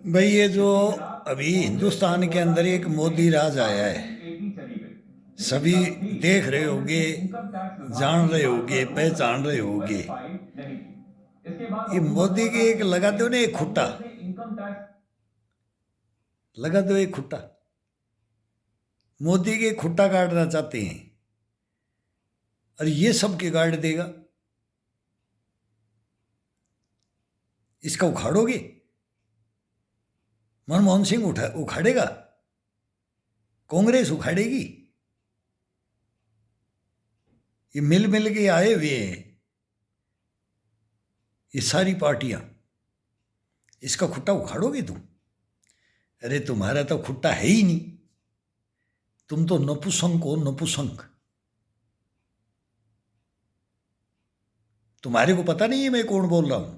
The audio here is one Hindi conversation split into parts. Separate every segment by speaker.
Speaker 1: भाई ये जो अभी हिंदुस्तान के अंदर एक मोदी राज आया है, सभी देख रहे होंगे, जान रहे होंगे, पहचान रहे होंगे। ये मोदी के एक लगा दो ना, एक खुट्टा लगा दो, एक खुट्टा मोदी के खुट्टा काटना चाहते हैं और ये सब के गाड़ देगा। इसका उखाड़ोगे? मनमोहन सिंह उखाड़ेगा? कांग्रेस उखाड़ेगी? ये मिल मिल के आए हुए हैं ये सारी पार्टियां। इसका खुट्टा उखाड़ोगे तुम? अरे तुम्हारा तो खुट्टा है ही नहीं, तुम तो नपुसंक हो, नपुसंक। तुम्हारे को पता नहीं है मैं कौन बोल रहा हूं?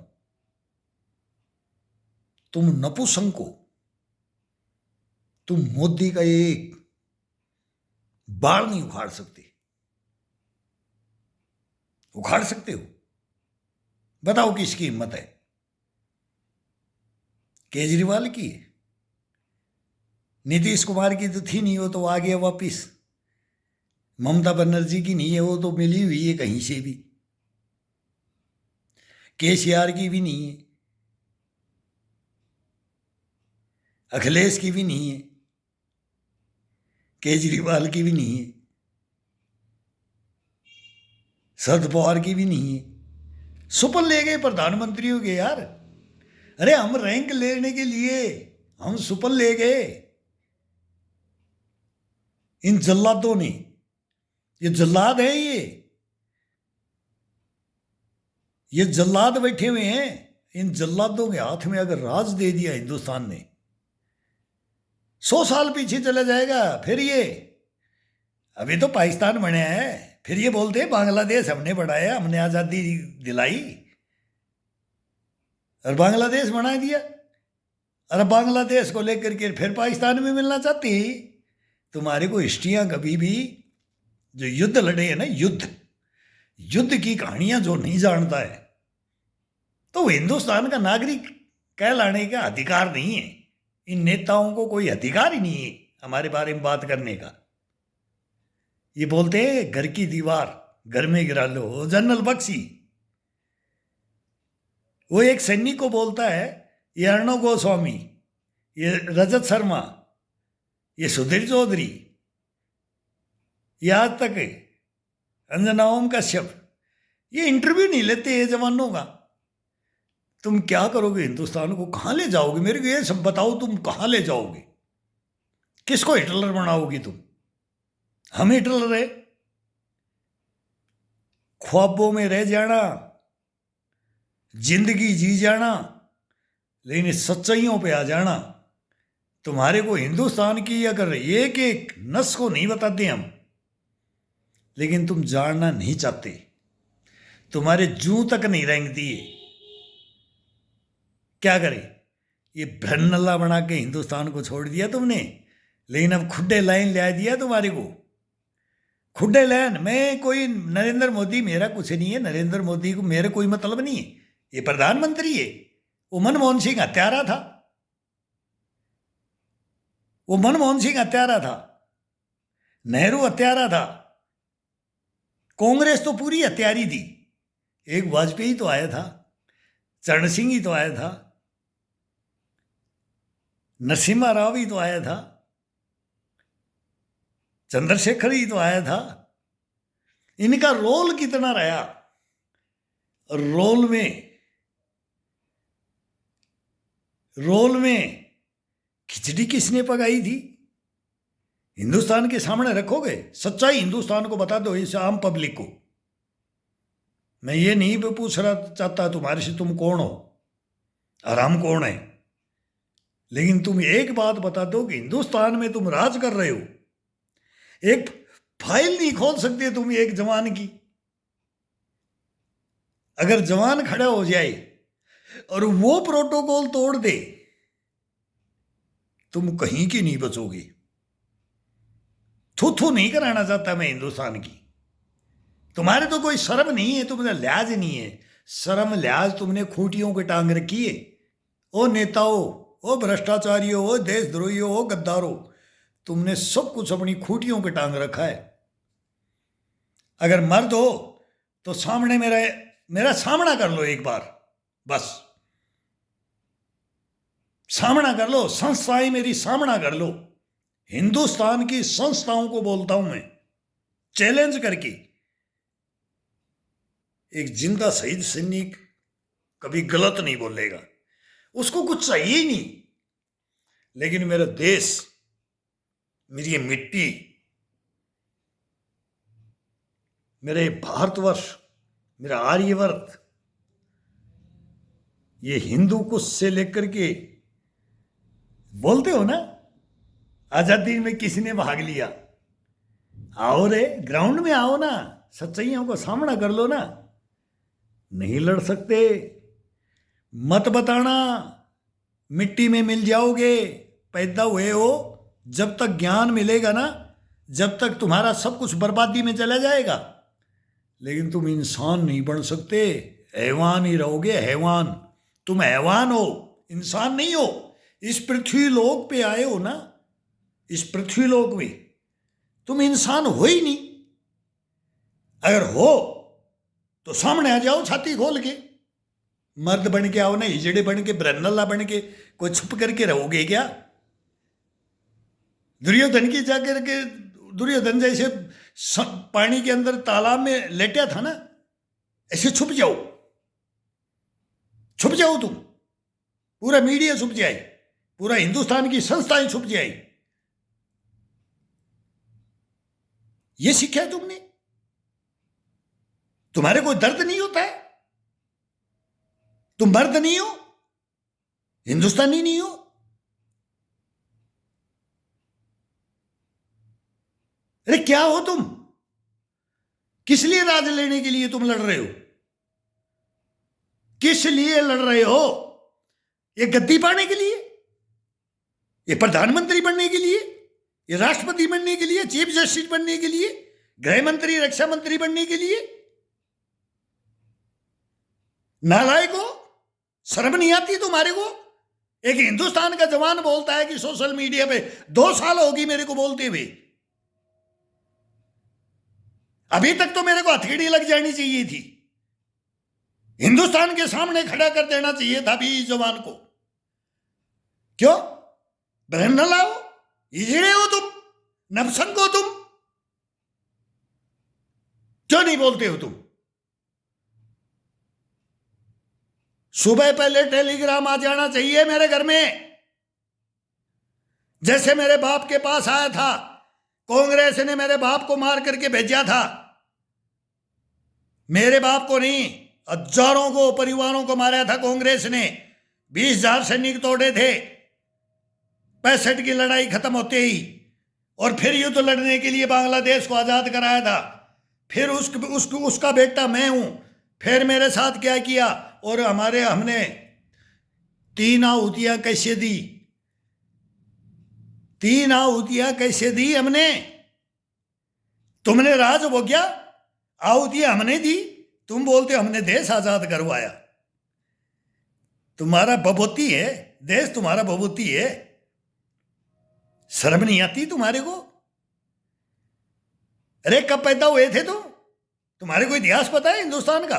Speaker 1: तुम नपुसंक हो। तुम मोदी का एक बाल नहीं उखाड़ सकते। उखाड़ सकते हो? बताओ किसकी हिम्मत है? केजरीवाल की? नीतीश कुमार की तो थी नहीं, वो तो आ गया वापिस। ममता बनर्जी की नहीं है, वो तो मिली हुई है कहीं से भी। केसीआर की भी नहीं है, अखिलेश की भी नहीं है, केजरीवाल की भी नहीं है, शरद पवार की भी नहीं है। सुपल ले गए प्रधानमंत्री हो गए यार। अरे हम रैंक लेने के लिए हम सुपल ले गए इन जल्लादों ने। ये जल्लाद है, ये जल्लाद बैठे हुए हैं। इन जल्लादों के हाथ में अगर राज दे दिया हिंदुस्तान ने, 100 साल पीछे चला जाएगा। फिर ये अभी तो पाकिस्तान बने हैं, फिर ये बोलते हैं बांग्लादेश हमने बढ़ाया, हमने आज़ादी दिलाई और बांग्लादेश बना दिया। और बांग्लादेश को लेकर के फिर पाकिस्तान में मिलना चाहती। तुम्हारे को हिस्ट्रियां कभी भी, जो युद्ध लड़े हैं ना, युद्ध की कहानियां जो नहीं जानता है, तो हिंदुस्तान का नागरिक कहलाने का अधिकार नहीं है। इन नेताओं को कोई अधिकार ही नहीं है हमारे बारे में बात करने का। ये बोलते हैं घर की दीवार घर में गिरा लो। जनरल बख्शी, वो एक सैनिक को बोलता है, ये अर्णव गोस्वामी, ये रजत शर्मा, ये सुधीर चौधरी, ये आज तक अंजना ओम कश्यप, ये इंटरव्यू नहीं लेते ये जवानों का। तुम क्या करोगे? हिंदुस्तान को कहां ले जाओगे? मेरे को ये सब बताओ, तुम कहां ले जाओगे? किसको हिटलर बनाओगी तुम? हम हिटलर है? ख्वाबों में रह जाना, जिंदगी जी जाना, लेकिन सच्चाइयों पे आ जाना। तुम्हारे को हिंदुस्तान की अगर एक एक नस को नहीं बताते हम, लेकिन तुम जानना नहीं चाहते। तुम्हारे जू तक नहीं रेंगती है। क्या करे? ये भ्रन्नला बना के हिंदुस्तान को छोड़ दिया तुमने, लेकिन अब खुड्डे लाइन ले दिया तुम्हारे को। खुड्डे लाइन में कोई नरेंद्र मोदी मेरा कुछ नहीं है, नरेंद्र मोदी को मेरे कोई मतलब नहीं है। ये प्रधानमंत्री है। वो मनमोहन सिंह हत्यारा था, वो मनमोहन सिंह हत्यारा था, नेहरू हत्यारा था, कांग्रेस तो पूरी हत्यारी थी। एक वाजपेयी तो आया था, चरण सिंह ही तो आया था, नरसिम्हा राव ही तो आया था, चंद्रशेखर ही तो आया था। इनका रोल कितना रहा? रोल में खिचड़ी किसने पकाई थी? हिंदुस्तान के सामने रखोगे? सच्चाई हिंदुस्तान को बता दो, इस आम पब्लिक को। मैं ये नहीं पूछ रहा चाहता तुम्हारे से तुम कौन हो और हम कौन है, लेकिन तुम एक बात बता दो कि हिंदुस्तान में तुम राज कर रहे हो। एक फाइल नहीं खोल सकते तुम एक जवान की। अगर जवान खड़ा हो जाए और वो प्रोटोकॉल तोड़ दे, तुम कहीं की नहीं बचोगे। थू नहीं कराना चाहता मैं हिंदुस्तान की। तुम्हारे तो कोई शर्म नहीं है, तुम्हें लिहाज नहीं है। शर्म लिहाज तुमने खूंटियों के टांग रखी है। ओ नेताओं, ओ भ्रष्टाचारियों, हो देशद्रोहियों, हो गद्दारों, तुमने सब कुछ अपनी खूंटियों पे टांग रखा है। अगर मर्द हो तो सामने मेरा सामना कर लो एक बार, बस सामना कर लो। संस्थाएं मेरी सामना कर लो। हिंदुस्तान की संस्थाओं को बोलता हूं मैं, चैलेंज करके। एक जिंदा शहीद सैनिक कभी गलत नहीं बोलेगा, उसको कुछ चाहिए ही नहीं। लेकिन मेरा देश, मेरी ये मिट्टी, मेरे भारतवर्ष, मेरा आर्यवर्त, ये हिंदू कुश से लेकर के, बोलते हो ना आजादी में किसी ने भाग लिया, आओ रे ग्राउंड में आओ ना, सच्चाइयों को सामना कर लो ना। नहीं लड़ सकते, मत बताना, मिट्टी में मिल जाओगे। पैदा हुए हो, जब तक ज्ञान मिलेगा ना, जब तक तुम्हारा सब कुछ बर्बादी में चला जाएगा। लेकिन तुम इंसान नहीं बन सकते, हैवान ही रहोगे, हैवान। तुम हैवान हो, इंसान नहीं हो। इस पृथ्वी लोक पे आए हो ना, इस पृथ्वी लोक में तुम इंसान हो ही नहीं। अगर हो तो सामने आ जाओ छाती खोल के, मर्द बन के आओ ना, हिजड़े बन के, ब्रह्मल्ला बन के कोई छुप करके रहोगे क्या? दुर्योधन की जाकर के, दुर्योधन जैसे पानी के अंदर तालाब में लेटा था ना, ऐसे छुप जाओ, छुप जाओ तुम। पूरा मीडिया छुप जाए, पूरा हिंदुस्तान की संस्थाएं छुप जाए। ये सीखा है तुमने? तुम्हारे कोई दर्द नहीं होता है? तुम मर्द नहीं हो, हिंदुस्तानी नहीं हो? अरे क्या हो तुम? किस लिए राज लेने के लिए तुम लड़ रहे हो? किस लिए लड़ रहे हो? ये गद्दी पाने के लिए? ये प्रधानमंत्री बनने के लिए? ये राष्ट्रपति बनने के लिए? चीफ जस्टिस बनने के लिए? गृह मंत्री, रक्षा मंत्री बनने के लिए? नालायको, शर्म नहीं आती तुम्हारे को? एक हिंदुस्तान का जवान बोलता है कि सोशल मीडिया पे 2 साल होगी मेरे को बोलते हुए, अभी तक तो मेरे को हथेली लग जानी चाहिए थी। हिंदुस्तान के सामने खड़ा कर देना चाहिए था भी इस जवान को। क्यों? बहन न लाओ, हिजड़े हो तुम, नपुंसक हो तुम, क्यों नहीं बोलते हो तुम? सुबह पहले टेलीग्राम आ जाना चाहिए मेरे घर में, जैसे मेरे बाप के पास आया था। कांग्रेस ने मेरे बाप को मार करके भेजा था, मेरे बाप को नहीं, हजारों को, परिवारों को मारा था कांग्रेस ने। 20,000 सैनिक तोड़े थे 65 की लड़ाई खत्म होते ही, और फिर युद्ध लड़ने के लिए बांग्लादेश को आजाद कराया था। फिर उसका बेटा मैं हूं। फिर मेरे साथ क्या किया, और हमने 3 आहुतियां कैसे दी, 3 आहुतियां कैसे दी हमने? तुमने राज हो गया, आहुतियां हमने दी, तुम बोलते हो हमने देश आजाद करवाया। तुम्हारा बबूती है देश, तुम्हारा बबूती है। शर्म नहीं आती तुम्हारे को? अरे कब पैदा हुए थे तुम? तुम्हारे को इतिहास पता है हिंदुस्तान का?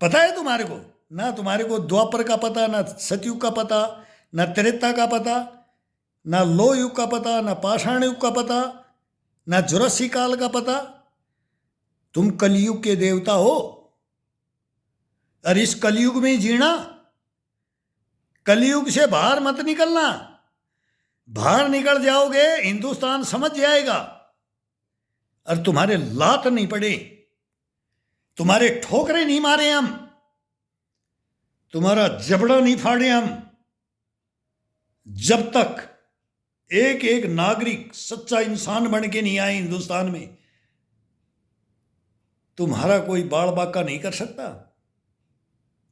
Speaker 1: पता है तुम्हारे को? ना तुम्हारे को द्वापर का पता, ना सतयुग का पता, ना त्रेता का पता, ना लोह युग का पता, ना पाषाण युग का पता, ना जुरासी काल का पता। तुम कलयुग के देवता हो, और इस कलयुग में जीना। कलयुग से बाहर मत निकलना। बाहर निकल जाओगे हिंदुस्तान समझ जाएगा, और तुम्हारे लात नहीं पड़े, तुम्हारे ठोकरे नहीं मारे हम, तुम्हारा जबड़ा नहीं फाड़े हम, जब तक एक एक नागरिक सच्चा इंसान बन के नहीं आए हिंदुस्तान में, तुम्हारा कोई बाल बाका नहीं कर सकता।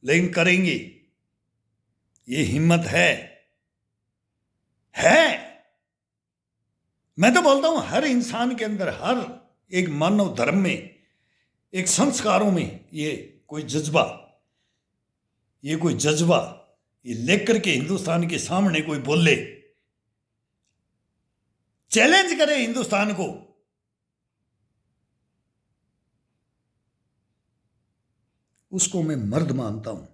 Speaker 1: लेकिन करेंगे, ये हिम्मत है। मैं तो बोलता हूं हर इंसान के अंदर, हर एक मानव धर्म में, एक संस्कारों में ये कोई जज्बा, ये लेकर के हिंदुस्तान के सामने कोई बोले, चैलेंज करे हिंदुस्तान को, उसको मैं मर्द मानता हूं।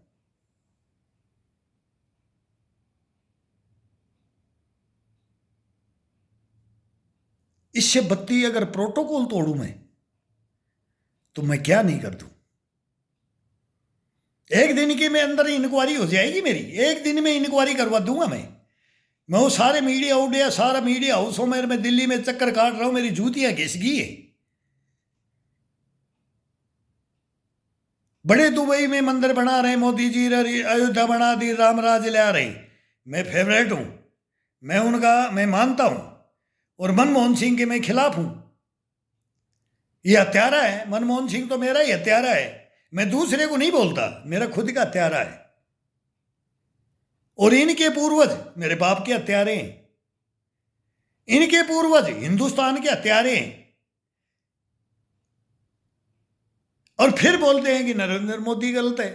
Speaker 1: इससे बत्ती अगर प्रोटोकॉल तोड़ूं मैं, तो मैं क्या नहीं कर दूं। एक दिन की में अंदर इंक्वायरी हो जाएगी मेरी, एक दिन में इंक्वायरी करवा दूंगा मैं वो सारे मीडिया उड़िया, सारा मीडिया हाउसों में मैं दिल्ली में चक्कर काट रहा हूं, मेरी जूतियां घिस गई है। बड़े दुबई में मंदिर बना रहे मोदी जी, अयोध्या बना दी, रामराज ले आ रहे, मैं फेवरेट हूं, मैं उनका मैं मानता हूं, और मनमोहन सिंह के मैं खिलाफ हूं। ये हत्यारा है, मनमोहन सिंह तो मेरा ही हत्यारा है, मैं दूसरे को नहीं बोलता, मेरा खुद का हत्यारा है। और इनके पूर्वज मेरे बाप के हत्यारे हैं, इनके पूर्वज हिंदुस्तान के हत्यारे हैं। और फिर बोलते हैं कि नरेंद्र मोदी गलत है,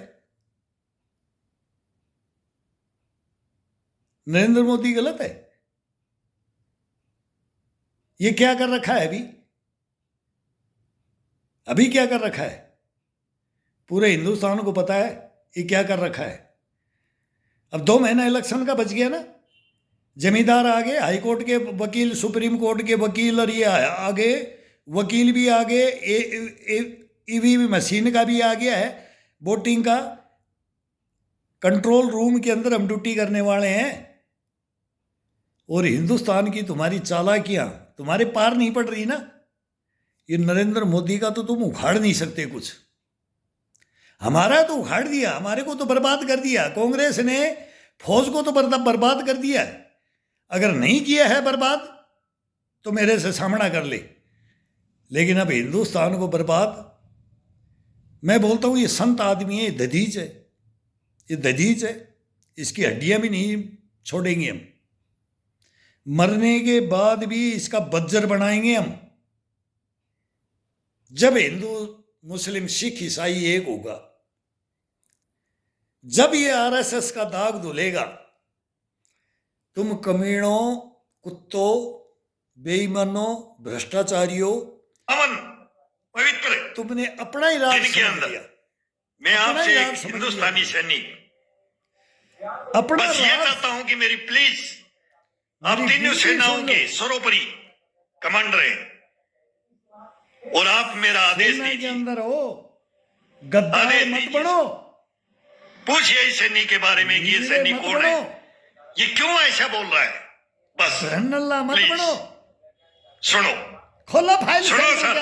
Speaker 1: नरेंद्र मोदी गलत है। ये क्या कर रखा है अभी क्या कर रखा है, पूरे हिंदुस्तान को पता है ये क्या कर रखा है। अब 2 महीना इलेक्शन का बच गया ना, जमींदार आगे, हाई कोर्ट के वकील, सुप्रीम कोर्ट के वकील, और ये आगे वकील भी आगे, ईवीएम मशीन का भी आ गया है, वोटिंग का। कंट्रोल रूम के अंदर हम ड्यूटी करने वाले हैं, और हिंदुस्तान की तुम्हारी चालाकियां तुम्हारे पार नहीं पड़ रही ना। ये नरेंद्र मोदी का तो तुम उखाड़ नहीं सकते कुछ, हमारा तो उखाड़ दिया, हमारे को तो बर्बाद कर दिया। कांग्रेस ने फौज को तो बर्बाद कर दिया, अगर नहीं किया है बर्बाद तो मेरे से सामना कर ले, लेकिन अब हिंदुस्तान को बर्बाद, मैं बोलता हूं ये संत आदमी है, ये दधीच है, ये दधीच है, इसकी हड्डियां भी नहीं छोड़ेंगे हम, मरने के बाद भी इसका बज्जर बनाएंगे हम। जब हिंदू मुस्लिम सिख ईसाई एक होगा, जब ये आरएसएस का दाग धुलेगा, तुम कमीनों, कुत्तों, बेईमानों, भ्रष्टाचारियों, अमन पवित्र, तुमने अपना ही राज समझ लिया। मैं आपसे एक हिंदुस्तानी सैनिक अपना बस ये चाहता हूं कि मेरी प्लीज, आप तीनों सेनाओं के सर्वोपरि कमांडर हैं, और आप मेरा आदेश दीजिए, अंदर हो, गद्दार मत बनो। पूछिए इस सैनिक के बारे में कि ये सैनिक कौन है, ये क्यों ऐसा बोल रहा है, बस मत बनो। सुनो, खोलो फाइल, सुनो सर,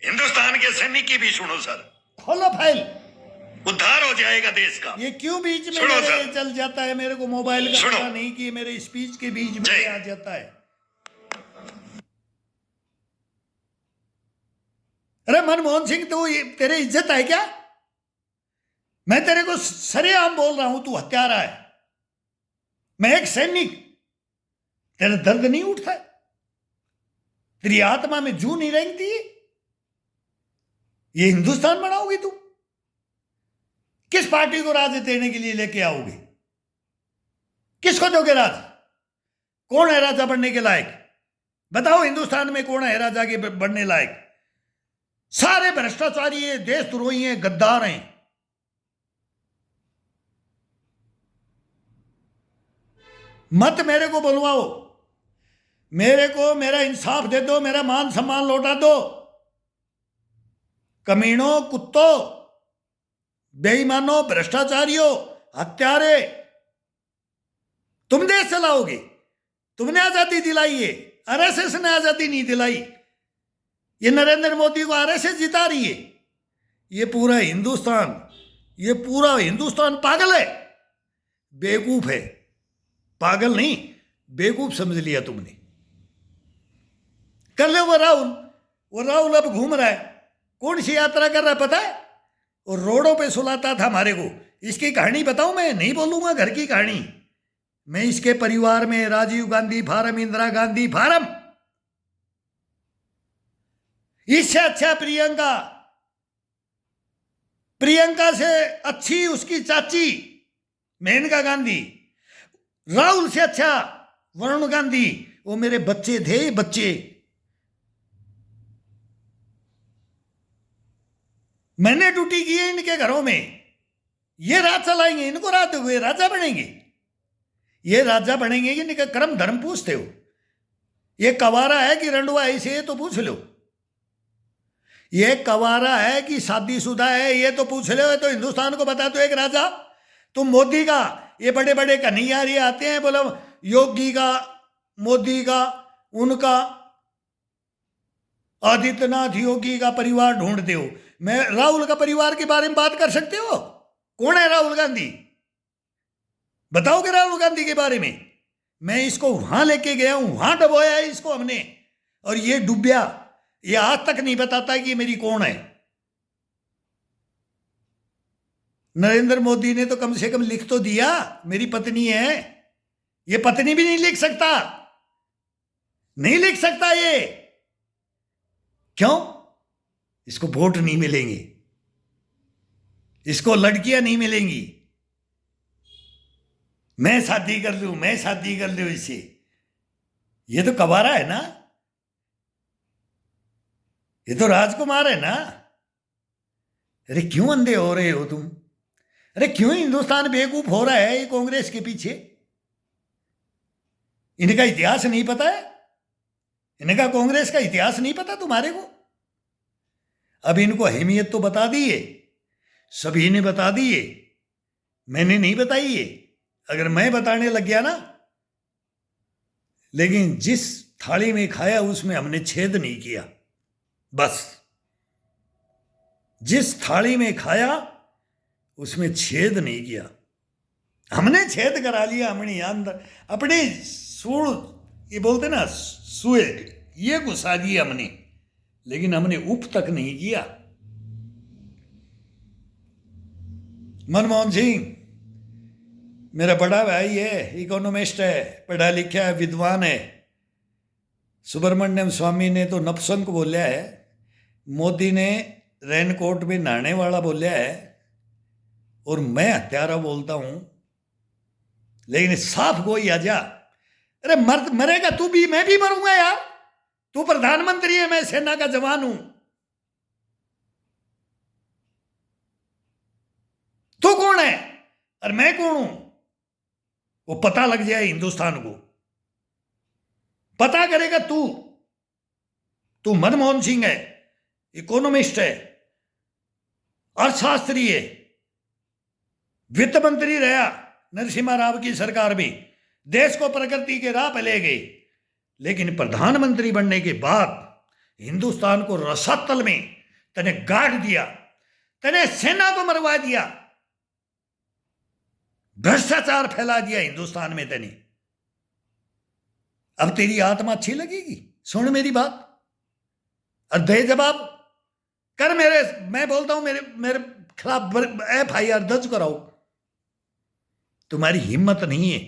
Speaker 1: हिंदुस्तान के सैनिक की भी सुनो सर, खोलो फाइल, उद्धार हो जाएगा देश का। ये क्यों बीच में मेरे चल जाता है, मेरे को मोबाइल का पता नहीं कि मेरे स्पीच के बीच में आ जाता है। अरे मनमोहन सिंह, तू तेरी इज्जत है क्या? मैं तेरे को सरेआम बोल रहा हूं, तू हत्यारा है, मैं एक सैनिक, तेरा दर्द नहीं उठता, तेरी आत्मा में जू नहीं रेंगती? ये हिंदुस्तान बनाओगी तू? किस पार्टी को राज देने के लिए लेके आओगे? किसको दोगे राज? कौन है राजा बनने के लायक? बताओ हिंदुस्तान में कौन है राजा के बनने लायक? सारे भ्रष्टाचारी हैं, देशद्रोही हैं, गद्दार हैं। मत मेरे को बुलवाओ, मेरे को मेरा इंसाफ दे दो, मेरा मान सम्मान लौटा दो। कमीनों, कुत्तों, बेईमानों, भ्रष्टाचारियों, हत्यारे, तुम देश चलाओगे, तुमने आजादी दिलाई है, आरएसएस ने आजादी नहीं दिलाई। ये नरेंद्र मोदी को आरएसएस जिता रही है। ये पूरा हिंदुस्तान पागल है, बेवकूफ है, पागल नहीं, बेवकूफ समझ लिया तुमने। कर ले वो राहुल अब घूम रहा है, कौन सी यात्रा कर रहा है पता है? और रोडों पे सुलाता था हमारे को। इसकी कहानी बताऊं? मैं नहीं बोलूंगा घर की कहानी, मैं इसके परिवार में राजीव गांधी फार्म, इंदिरा गांधी फार्म, इससे अच्छा प्रियंका से अच्छी उसकी चाची मेनका गांधी, राहुल से अच्छा वरुण गांधी, वो मेरे बच्चे थे, बच्चे। मैंने ड्यूटी की है इनके घरों में। ये राज चलाएंगे, इनको राज हुए राजा बनेंगे, ये राजा बनेंगे कि इनका कर्म धर्म पूछते हो? ये कवारा है कि रंडवा ऐसे, तो पूछ लो। ये कवारा है कि शादीशुदा है, ये तो पूछ लो। तो हिंदुस्तान को बता दो एक राजा। तुम मोदी का, ये बड़े बड़े कन्हैया ये आते हैं, बोलो योगी का, मोदी का, उनका, आदित्यनाथ योगी का परिवार ढूंढते हो। मैं राहुल का परिवार के बारे में बात कर सकते हो? कौन है राहुल गांधी? बताओगे राहुल गांधी के बारे में? मैं इसको वहां लेके गया हूं, वहां डबोया है इसको हमने, और ये डूबया। ये आज तक नहीं बताता कि ये मेरी कौन है। नरेंद्र मोदी ने तो कम से कम लिख तो दिया मेरी पत्नी है। ये पत्नी भी नहीं लिख सकता, नहीं लिख सकता ये। क्यों? इसको वोट नहीं मिलेंगे, इसको लड़कियां नहीं मिलेंगी। मैं शादी कर लूं, मैं शादी कर लूं इससे। ये तो कबारा है ना, ये तो राजकुमार है ना। अरे क्यों अंधे हो रहे हो तुम? अरे क्यों हिंदुस्तान बेवकूफ हो रहा है ये कांग्रेस के पीछे? इनका इतिहास नहीं पता है? इनका कांग्रेस का इतिहास नहीं पता तुम्हारे को? अब इनको अहमियत तो बता दी है, सभी ने बता दी है, मैंने नहीं बताई है। अगर मैं बताने लग गया ना, लेकिन जिस थाली में खाया उसमें हमने छेद नहीं किया। बस जिस थाली में खाया उसमें छेद नहीं किया, हमने छेद करा लिया। हमने अंदर अपने सूड़, ये बोलते ना सुए, ये घुसा दिया हमने, लेकिन हमने उप तक नहीं किया। मनमोहन सिंह मेरा बड़ा भाई है, इकोनॉमिस्ट है, पढ़ा लिखा है, विद्वान है। सुब्रमण्यम स्वामी ने तो नपुंसक बोला है, मोदी ने रेनकोट में नहाने वाला बोला है, और मैं हत्यारा बोलता हूं। लेकिन साफ कोई आ जा, अरे मरेगा तू भी, मैं भी मरूंगा यार। तू प्रधानमंत्री है, मैं सेना का जवान हूं। तू कौन है और मैं कौन हूं? वो पता लग जाए हिंदुस्तान को, पता करेगा तू। तू मनमोहन सिंह है, इकोनॉमिस्ट है, अर्थशास्त्री है, वित्त मंत्री रहा नरसिम्हा राव की सरकार में, देश को प्रगति के राह पे ले गए। लेकिन प्रधानमंत्री बनने के बाद हिंदुस्तान को रसातल में तने गाड़ दिया, तने सेना को मरवा दिया, भ्रष्टाचार फैला दिया हिंदुस्तान में तने। अब तेरी आत्मा अच्छी लगेगी? सुन मेरी बात और दे जवाब कर। मैं बोलता हूं मेरे खिलाफ FIR दर्ज कराओ। तुम्हारी हिम्मत नहीं है।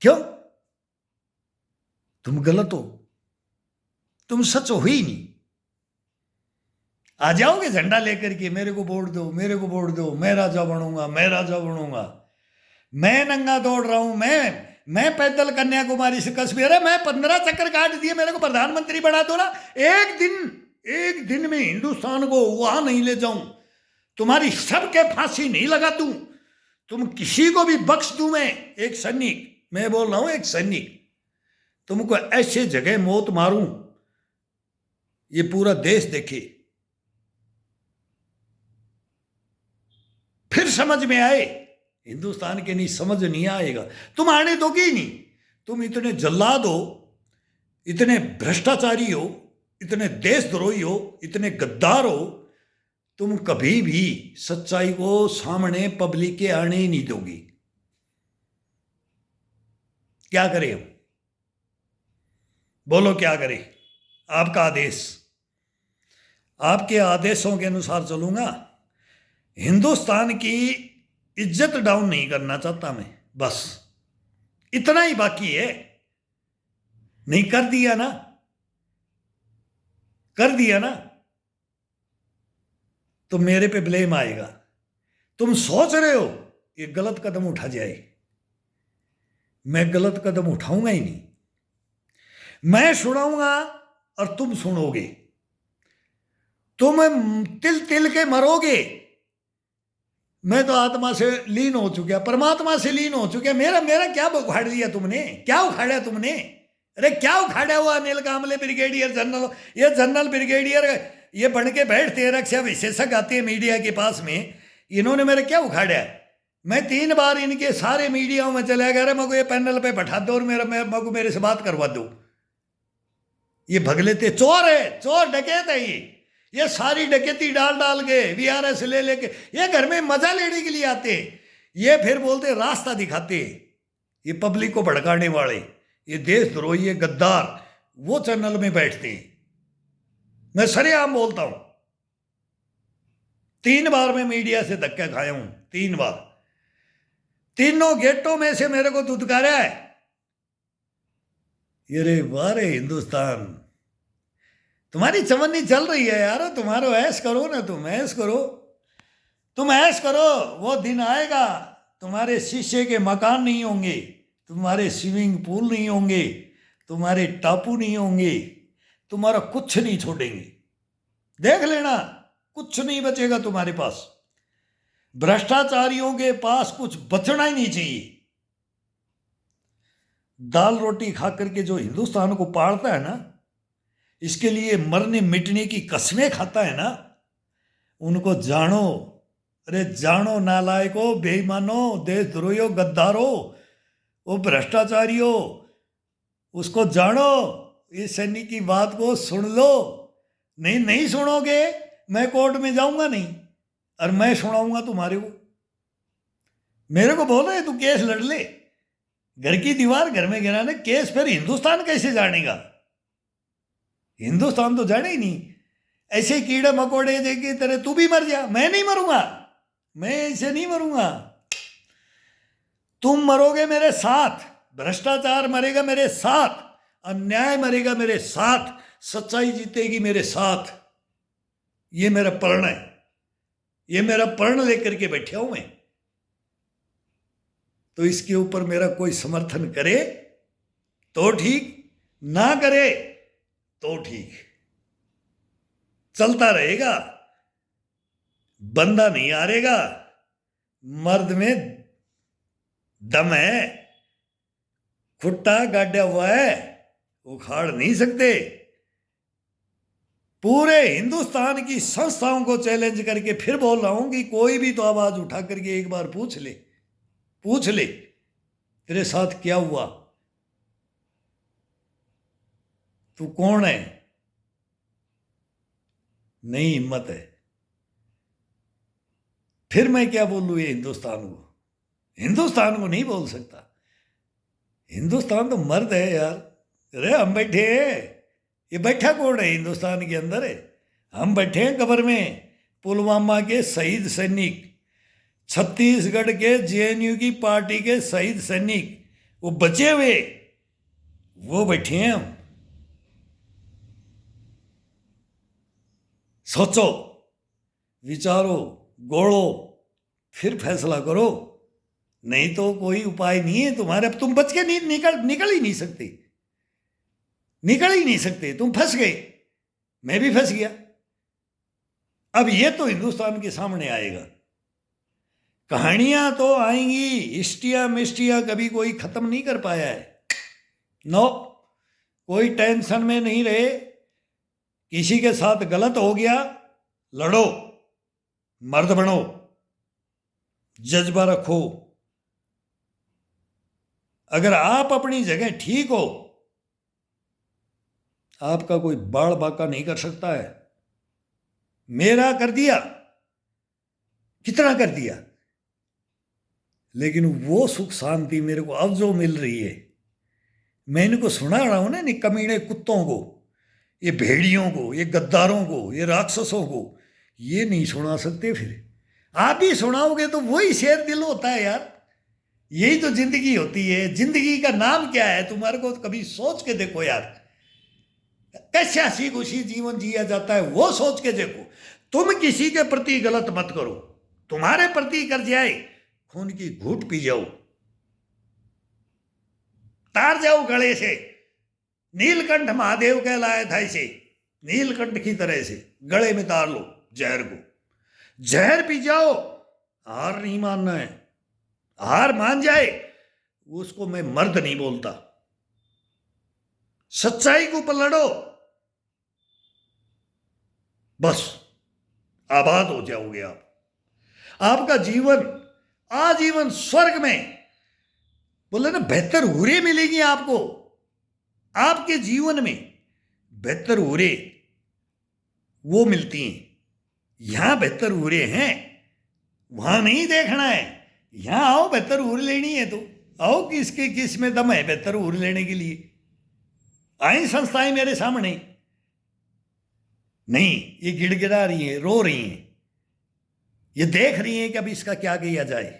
Speaker 1: क्यों? तुम गलत हो, तुम सच हो ही नहीं। आ जाओगे झंडा लेकर के, मेरे को वोट दो, मेरे को वोट दो, मैं राजा बनूंगा, मैं राजा बनूंगा। मैं नंगा दौड़ रहा हूं, मैं पैदल कन्याकुमारी से कश्मीर है, मैं 15 चक्कर काट दिए, मेरे को प्रधानमंत्री बना दो ना। एक दिन में हिंदुस्तान को वहां नहीं ले जाऊं, तुम्हारी सबके फांसी नहीं लगा दूं, तुम किसी को भी बख्श दूं। मैं एक सैनिक, मैं बोल रहा हूं एक सैनिक, तुमको ऐसे जगह मौत मारूं ये पूरा देश देखे, फिर समझ में आए। हिंदुस्तान के नहीं समझ नहीं आएगा, तुम आने दोगे ही नहीं। तुम इतने जल्लाद हो, इतने भ्रष्टाचारी हो, इतने देशद्रोही हो, इतने गद्दार हो, तुम कभी भी सच्चाई को सामने पब्लिक के आने ही नहीं दोगी। क्या करें हम? बोलो क्या करें? आपका आदेश, आपके आदेशों के अनुसार चलूंगा। हिंदुस्तान की इज्जत डाउन नहीं करना चाहता मैं, बस इतना ही बाकी है। नहीं कर दिया ना, कर दिया ना तो मेरे पे ब्लेम आएगा। तुम सोच रहे हो ये गलत कदम उठा जाए। मैं गलत कदम उठाऊंगा ही नहीं। मैं सुनाऊंगा और तुम सुनोगे। तुम तिल तिल के मरोगे। मैं तो आत्मा से लीन हो चुका, परमात्मा से लीन हो चुका। मेरा मेरा क्या उखाड़ लिया तुमने? क्या उखाड़ा तुमने? अरे क्या उखाड़ा हुआ? अनिल कामले ब्रिगेडियर जनरल, ये जनरल ब्रिगेडियर ये बन के बैठते हैं, रक्षा विशेषज्ञ आते हैं मीडिया के पास में। इन्होंने मेरा क्या उखाड़ा है? मैं 3 बार इनके सारे मीडियाओं में चला गया, मको ये पैनल पे बैठा दो और मको मेरे से बात करवा दो। ये भगलेते चोर है, चोर डकैत है। ये सारी डकैती डाल डाल के वीआरएस ले लेके ये घर में मजा लेने के लिए आते। ये फिर बोलते रास्ता दिखाते। ये पब्लिक को भड़काने वाले, ये देशद्रोही, ये गद्दार, वो चैनल में बैठते हैं। मैं सरेआम बोलता हूं, 3 बार मैं मीडिया से धक्का खाया हूं, 3 बार। तीनों गेटों में से मेरे को धुतकारा है। ये रे वारे हिंदुस्तान, तुम्हारी चवन्नी चल रही है यार। तुम्हारो ऐश करो ना, तुम ऐश करो, तुम ऐश करो। वो दिन आएगा, तुम्हारे शीशे के मकान नहीं होंगे, तुम्हारे स्विमिंग पूल नहीं होंगे, तुम्हारे टापू नहीं होंगे, तुम्हारा कुछ नहीं छोड़ेंगे। देख लेना, कुछ नहीं बचेगा तुम्हारे पास। भ्रष्टाचारियों के पास कुछ बचना ही नहीं चाहिए। दाल रोटी खा करके जो हिंदुस्तान को पालता है ना, इसके लिए मरने मिटने की कसमें खाता है ना, उनको जानो। अरे जानो नालायको, बेईमानो, देशद्रोहियों, गद्दारो, वो भ्रष्टाचारियों, उसको जानो। इस सैनिक की बात को सुन लो। नहीं सुनोगे, मैं कोर्ट में जाऊंगा नहीं, और मैं सुनाऊंगा तुम्हारे को। मेरे को बोल रहे तू केस लड़ ले, घर की दीवार घर में गिराने केस। फिर हिंदुस्तान कैसे जानेगा? हिंदुस्तान तो जाने ही नहीं। ऐसे कीड़े मकोड़े देखे तेरे, तू भी मर जा, मैं नहीं मरूंगा, मैं ऐसे नहीं मरूंगा। तुम मरोगे मेरे साथ, भ्रष्टाचार मरेगा मेरे साथ, अन्याय मरेगा मेरे साथ, सच्चाई जीतेगी मेरे साथ। ये मेरा प्रण है, ये मेरा प्रण लेकर के बैठा हूं मैं। तो इसके ऊपर मेरा कोई समर्थन करे तो ठीक, ना करे तो ठीक, चलता रहेगा, बंदा नहीं हारेगा। मर्द में दम है, खुट्टा गाड़ा हुआ है, उखाड़ नहीं सकते। पूरे हिंदुस्तान की संस्थाओं को चैलेंज करके फिर बोल रहा हूं कि कोई भी तो आवाज उठा करके एक बार पूछ ले तेरे साथ क्या हुआ, तू कौन है? नहीं हिम्मत है। फिर मैं क्या बोलूं? ये हिंदुस्तान को नहीं बोल सकता। हिंदुस्तान तो मर्द है यार। अरे हम बैठे हैं, ये बैठा कौन है हिंदुस्तान के अंदर है? हम बैठे हैं कब्र में। पुलवामा के शहीद सैनिक, छत्तीसगढ़ के जेएनयू की पार्टी के शहीद सैनिक, वो बचे हुए, वो बैठे हैं हम। सोचो, विचारो, गोड़ो, फिर फैसला करो। नहीं तो कोई उपाय नहीं है तुम्हारे। अब तुम बच के निकल ही नहीं सकते, निकल ही नहीं सकते। तुम फंस गए, मैं भी फंस गया। अब ये तो हिंदुस्तान के सामने आएगा। कहानियां तो आएंगी, हिस्ट्रिया मिस्ट्रिया कभी कोई खत्म नहीं कर पाया है। नो, कोई टेंशन में नहीं रहे। किसी के साथ गलत हो गया, लड़ो, मर्द बनो, जज्बा रखो। अगर आप अपनी जगह ठीक हो, आपका कोई बाड़ बाका नहीं कर सकता है। मेरा कर दिया, कितना कर दिया, लेकिन वो सुख शांति मेरे को अब जो मिल रही है, मैं इनको सुना रहा हूं ना, इन कमीने कुत्तों को, ये भेड़ियों को, ये गद्दारों को, ये राक्षसों को, ये नहीं सुना सकते। फिर आप ही सुनाओगे तो वही शेर दिल होता है यार। यही तो जिंदगी होती है। जिंदगी का नाम क्या है? तुम्हारे को कभी सोच के देखो यार, कैसे हंसी खुशी जीवन जिया जाता है, वो सोच के देखो। तुम किसी के प्रति गलत मत करो, तुम्हारे प्रति कर जाए, खून की घूंट पी जाओ, तार जाओ गले से। नीलकंठ महादेव कहलाया था इसे, नीलकंठ की तरह से गले में तार लो जहर को, जहर पी जाओ। हार नहीं मानना है, हार मान जाए उसको मैं मर्द नहीं बोलता। सच्चाई को पलड़ो, बस आबाद हो जाओगे आप। आपका जीवन आजीवन स्वर्ग में, बोले ना, बेहतर हुरे मिलेगी आपको। आपके जीवन में बेहतर हुरे वो मिलती हैं। यहां बेहतर हुरे हैं, वहां नहीं देखना है। यहां आओ, बेहतर हुर लेनी है तो आओ, किसके किस में दम है बेहतर हुर लेने के लिए। आई संस्थाएं मेरे सामने, नहीं ये गिड़गिड़ा रही है, रो रही हैं, ये देख रही हैं कि अब इसका क्या किया जाए।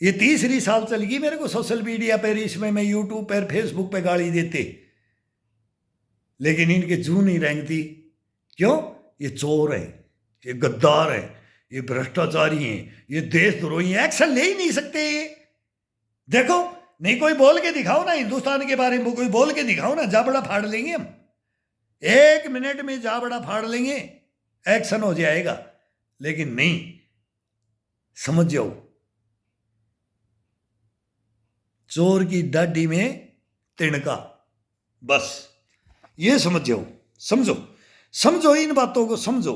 Speaker 1: ये तीसरी साल चल गई मेरे को सोशल मीडिया पर, इसमें मैं यूट्यूब पर फेसबुक पे गाली देते, लेकिन इनके जू नहीं रेंगती। क्यों? ये चोर है, ये गद्दार है, ये भ्रष्टाचारी हैं, ये देशद्रोही हैं, एक्शन ले ही नहीं सकते ये। देखो, नहीं कोई बोल के दिखाओ ना हिंदुस्तान के बारे में, कोई बोल के दिखाओ ना, जाबड़ा फाड़ लेंगे हम, 1 मिनट में जाबड़ा फाड़ लेंगे, एक्शन हो जाएगा। लेकिन नहीं, समझ जाओ, चोर की डाडी में तिनका, बस ये समझ जाओ। समझो, समझो, इन बातों को समझो।